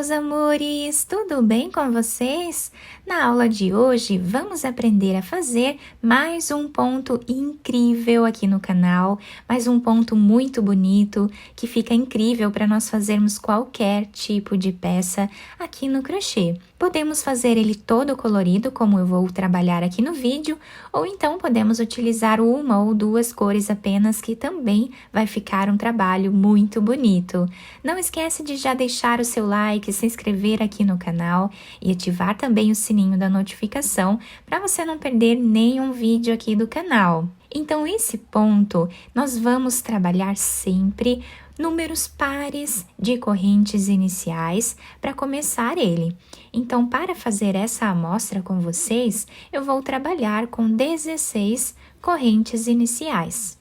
meus amores! Tudo bem com vocês? Na aula de hoje, vamos aprender a fazer mais um ponto incrível aqui no canal, mais um ponto muito bonito, que fica incrível para nós fazermos qualquer tipo de peça aqui no crochê. Podemos fazer ele todo colorido, como eu vou trabalhar aqui no vídeo, ou então podemos utilizar uma ou duas cores apenas, que também vai ficar um trabalho muito bonito. Não esquece de já deixar o seu like, se inscrever aqui no canal e ativar também o sininho da notificação para você não perder nenhum vídeo aqui do canal. Então, esse ponto, nós vamos trabalhar sempre números pares de correntes iniciais para começar ele. Então, para fazer essa amostra com vocês, eu vou trabalhar com 16 correntes iniciais.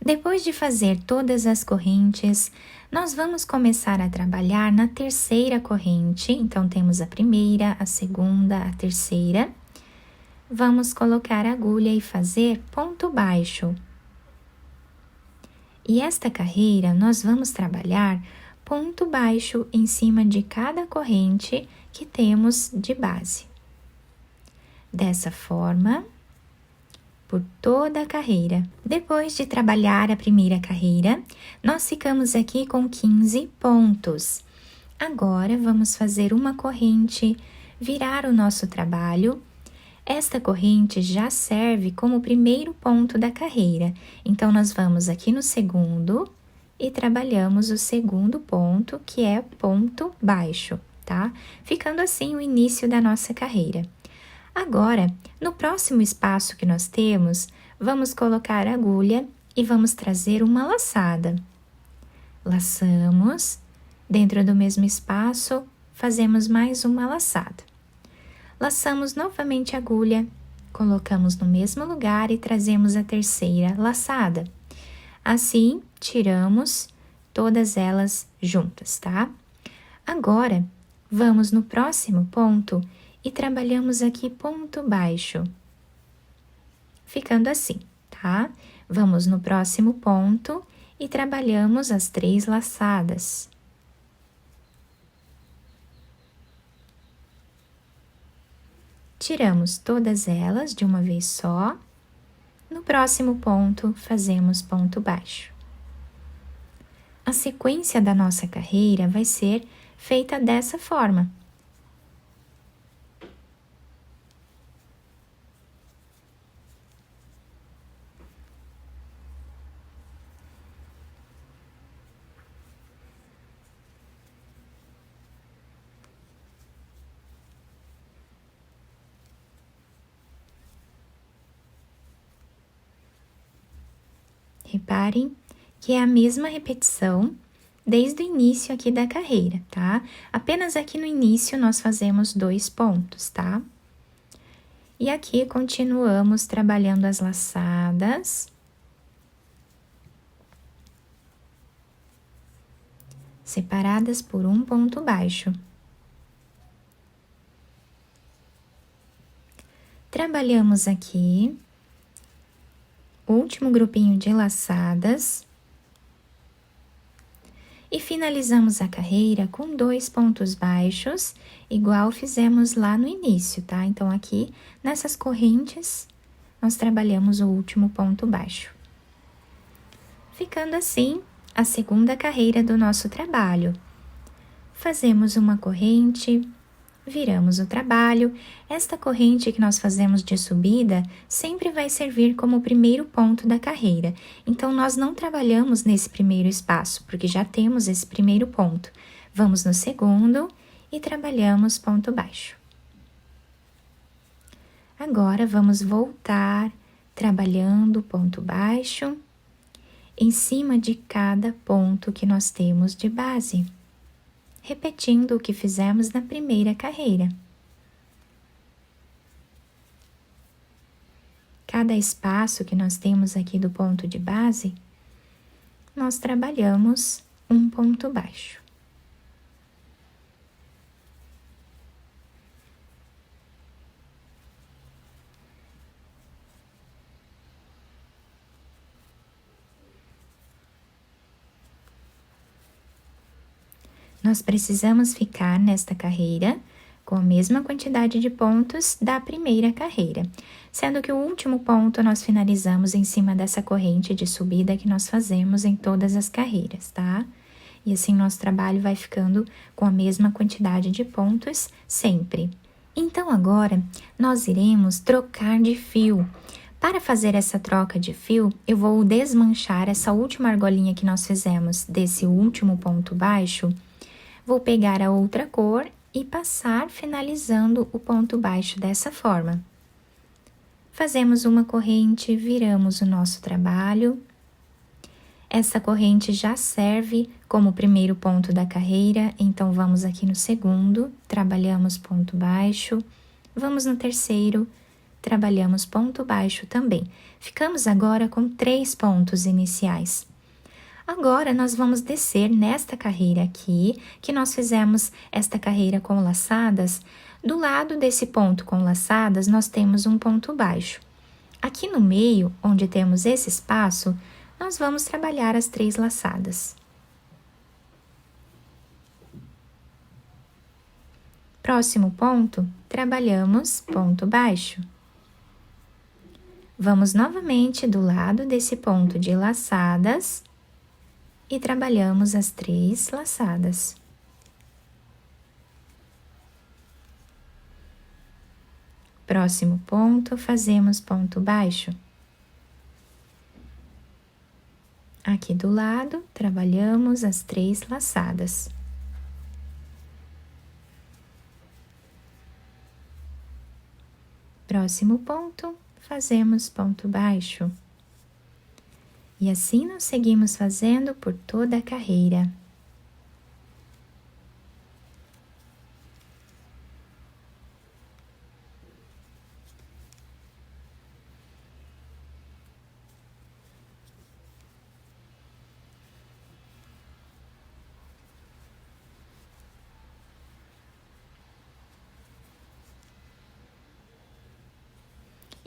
Depois de fazer todas as correntes, nós vamos começar a trabalhar na terceira corrente. Então, temos a primeira, a segunda, a terceira. Vamos colocar a agulha e fazer ponto baixo. E esta carreira, nós vamos trabalhar ponto baixo em cima de cada corrente que temos de base. Dessa forma, por toda a carreira. Depois de trabalhar a primeira carreira, nós ficamos aqui com 15 pontos. Agora, vamos fazer uma corrente, virar o nosso trabalho. Esta corrente já serve como primeiro ponto da carreira. Então, nós vamos aqui no segundo e trabalhamos o segundo ponto, que é ponto baixo, tá? Ficando assim o início da nossa carreira. Agora, no próximo espaço que nós temos, vamos colocar a agulha e vamos trazer uma laçada. Laçamos, dentro do mesmo espaço, fazemos mais uma laçada. Laçamos novamente a agulha, colocamos no mesmo lugar e trazemos a terceira laçada. Assim, tiramos todas elas juntas, tá? Agora, vamos no próximo ponto e trabalhamos aqui ponto baixo, ficando assim, tá? Vamos no próximo ponto e trabalhamos as 3 laçadas. Tiramos todas elas de uma vez só. No próximo ponto, fazemos ponto baixo. A sequência da nossa carreira vai ser feita dessa forma. Reparem que é a mesma repetição desde o início aqui da carreira, tá? Apenas aqui no início nós fazemos 2 pontos, tá? E aqui continuamos trabalhando as laçadas. Separadas por um ponto baixo. Trabalhamos aqui o último grupinho de laçadas e finalizamos a carreira com 2 pontos baixos, igual fizemos lá no início, tá? Então, aqui, nessas correntes, nós trabalhamos o último ponto baixo. Ficando assim, a segunda carreira do nosso trabalho. Fazemos uma corrente, viramos o trabalho. Esta corrente que nós fazemos de subida sempre vai servir como o primeiro ponto da carreira. Então, nós não trabalhamos nesse primeiro espaço, porque já temos esse primeiro ponto. Vamos no segundo e trabalhamos ponto baixo. Agora, vamos voltar trabalhando ponto baixo em cima de cada ponto que nós temos de base, repetindo o que fizemos na primeira carreira. Cada espaço que nós temos aqui do ponto de base, nós trabalhamos um ponto baixo. nós precisamos ficar nesta carreira com a mesma quantidade de pontos da primeira carreira, sendo que o último ponto nós finalizamos em cima dessa corrente de subida que nós fazemos em todas as carreiras, tá? E assim nosso trabalho vai ficando com a mesma quantidade de pontos sempre. Então agora nós iremos trocar de fio. Para fazer essa troca de fio, eu vou desmanchar essa última argolinha que nós fizemos desse último ponto baixo. Vou pegar a outra cor e passar finalizando o ponto baixo dessa forma. Fazemos uma corrente, viramos o nosso trabalho. Essa corrente já serve como primeiro ponto da carreira, então vamos aqui no segundo, trabalhamos ponto baixo, vamos no terceiro, trabalhamos ponto baixo também. Ficamos agora com 3 pontos iniciais. Agora, nós vamos descer nesta carreira aqui, que nós fizemos esta carreira com laçadas. Do lado desse ponto com laçadas, nós temos um ponto baixo. Aqui no meio, onde temos esse espaço, nós vamos trabalhar as 3 laçadas. Próximo ponto, trabalhamos ponto baixo. Vamos novamente do lado desse ponto de laçadas e trabalhamos as 3 laçadas. Próximo ponto, fazemos ponto baixo. Aqui do lado, trabalhamos as 3 laçadas. Próximo ponto, fazemos ponto baixo. E assim nós seguimos fazendo por toda a carreira.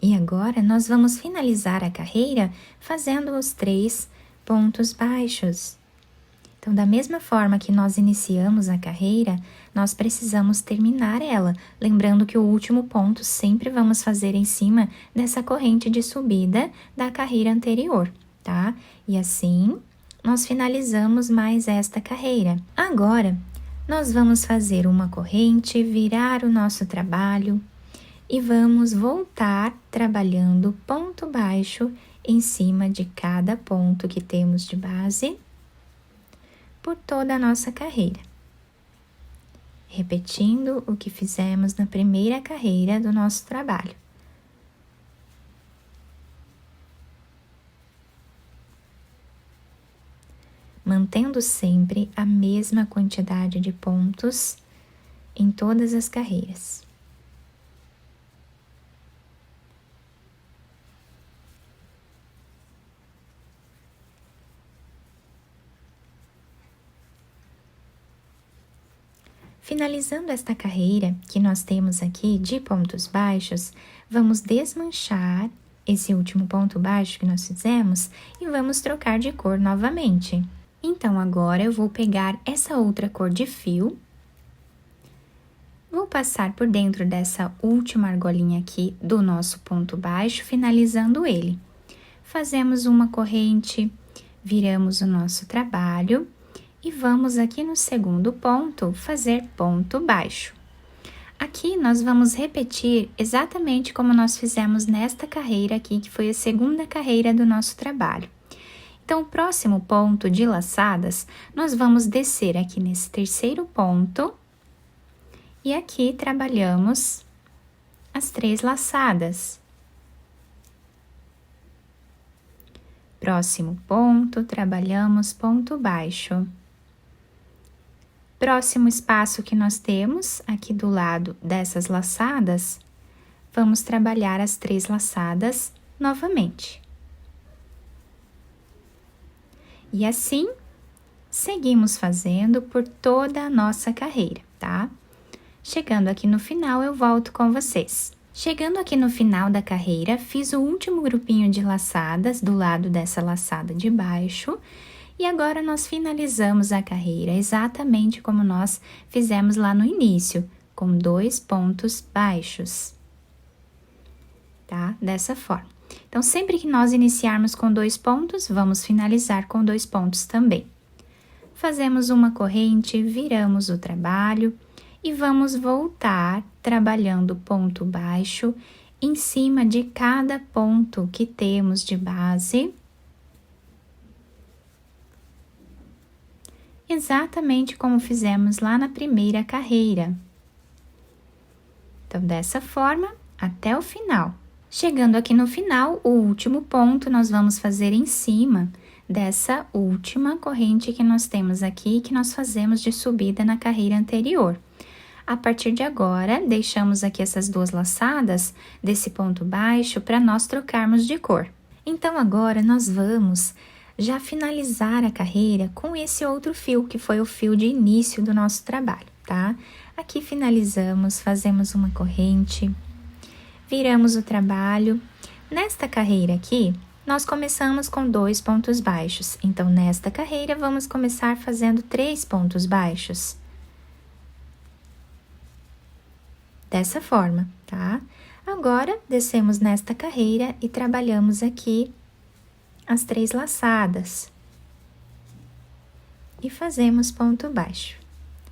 E agora, nós vamos finalizar a carreira fazendo os 3 pontos baixos. Então, da mesma forma que nós iniciamos a carreira, nós precisamos terminar ela, lembrando que o último ponto sempre vamos fazer em cima dessa corrente de subida da carreira anterior, tá? E assim, nós finalizamos mais esta carreira. Agora, nós vamos fazer uma corrente, virar o nosso trabalho, e vamos voltar trabalhando ponto baixo em cima de cada ponto que temos de base por toda a nossa carreira. Repetindo o que fizemos na primeira carreira do nosso trabalho. Mantendo sempre a mesma quantidade de pontos em todas as carreiras. Finalizando esta carreira que nós temos aqui de pontos baixos, vamos desmanchar esse último ponto baixo que nós fizemos e vamos trocar de cor novamente. Então, agora eu vou pegar essa outra cor de fio, vou passar por dentro dessa última argolinha aqui do nosso ponto baixo, finalizando ele. Fazemos uma corrente, viramos o nosso trabalho. E vamos aqui no segundo ponto fazer ponto baixo. Aqui nós vamos repetir exatamente como nós fizemos nesta carreira aqui, que foi a segunda carreira do nosso trabalho. Então, o próximo ponto de laçadas, nós vamos descer aqui nesse terceiro ponto e aqui trabalhamos as 3 laçadas. Próximo ponto, trabalhamos ponto baixo. Próximo espaço que nós temos, aqui do lado dessas laçadas, vamos trabalhar as 3 laçadas novamente. E assim, seguimos fazendo por toda a nossa carreira, tá? Chegando aqui no final, eu volto com vocês. Chegando aqui no final da carreira, fiz o último grupinho de laçadas do lado dessa laçada de baixo, E agora nós finalizamos a carreira exatamente como nós fizemos lá no início, com 2 pontos baixos, tá? Dessa forma. Então, sempre que nós iniciarmos com 2 pontos, vamos finalizar com 2 pontos também. Fazemos uma corrente, viramos o trabalho e vamos voltar trabalhando ponto baixo em cima de cada ponto que temos de base. Exatamente como fizemos lá na primeira carreira. Então, dessa forma, até o final. Chegando aqui no final, o último ponto nós vamos fazer em cima dessa última corrente que nós temos aqui, que nós fazemos de subida na carreira anterior. A partir de agora, deixamos aqui essas 2 laçadas desse ponto baixo para nós trocarmos de cor. Então, agora nós vamos já finalizar a carreira com esse outro fio, que foi o fio de início do nosso trabalho, tá? Aqui finalizamos, fazemos uma corrente, viramos o trabalho. Nesta carreira aqui, nós começamos com 2 pontos baixos. Então, nesta carreira, vamos começar fazendo 3 pontos baixos. Dessa forma, tá? Agora, descemos nesta carreira e trabalhamos aqui as 3 laçadas. E fazemos ponto baixo.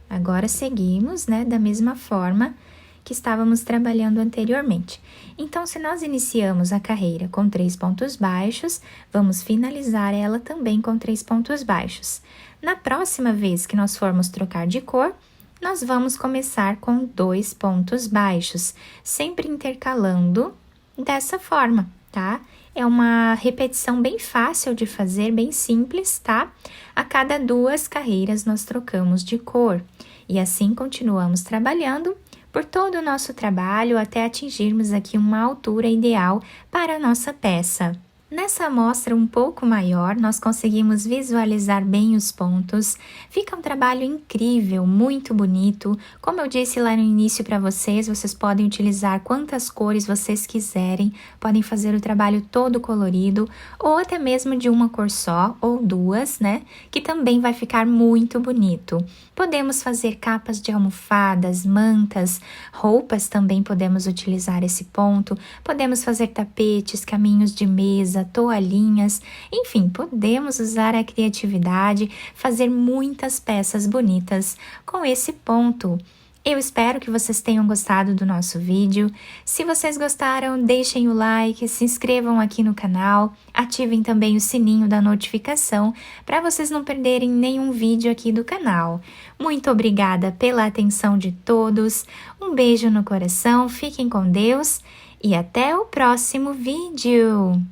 Agora, seguimos, né, da mesma forma que estávamos trabalhando anteriormente. Então, se nós iniciamos a carreira com 3 pontos baixos, vamos finalizar ela também com 3 pontos baixos. Na próxima vez que nós formos trocar de cor, nós vamos começar com 2 pontos baixos, sempre intercalando dessa forma, tá? É uma repetição bem fácil de fazer, bem simples, tá? A cada 2 carreiras nós trocamos de cor e assim continuamos trabalhando por todo o nosso trabalho até atingirmos aqui uma altura ideal para a nossa peça. Nessa amostra um pouco maior, nós conseguimos visualizar bem os pontos. Fica um trabalho incrível, muito bonito. Como eu disse lá no início para vocês, vocês podem utilizar quantas cores vocês quiserem. Podem fazer o trabalho todo colorido, ou até mesmo de uma cor só, ou 2, né? Que também vai ficar muito bonito. Podemos fazer capas de almofadas, mantas, roupas também podemos utilizar esse ponto. Podemos fazer tapetes, caminhos de mesa, toalhinhas, enfim, podemos usar a criatividade, fazer muitas peças bonitas com esse ponto. Eu espero que vocês tenham gostado do nosso vídeo. Se vocês gostaram, deixem o like, se inscrevam aqui no canal, ativem também o sininho da notificação para vocês não perderem nenhum vídeo aqui do canal. Muito obrigada pela atenção de todos, um beijo no coração, fiquem com Deus e até o próximo vídeo!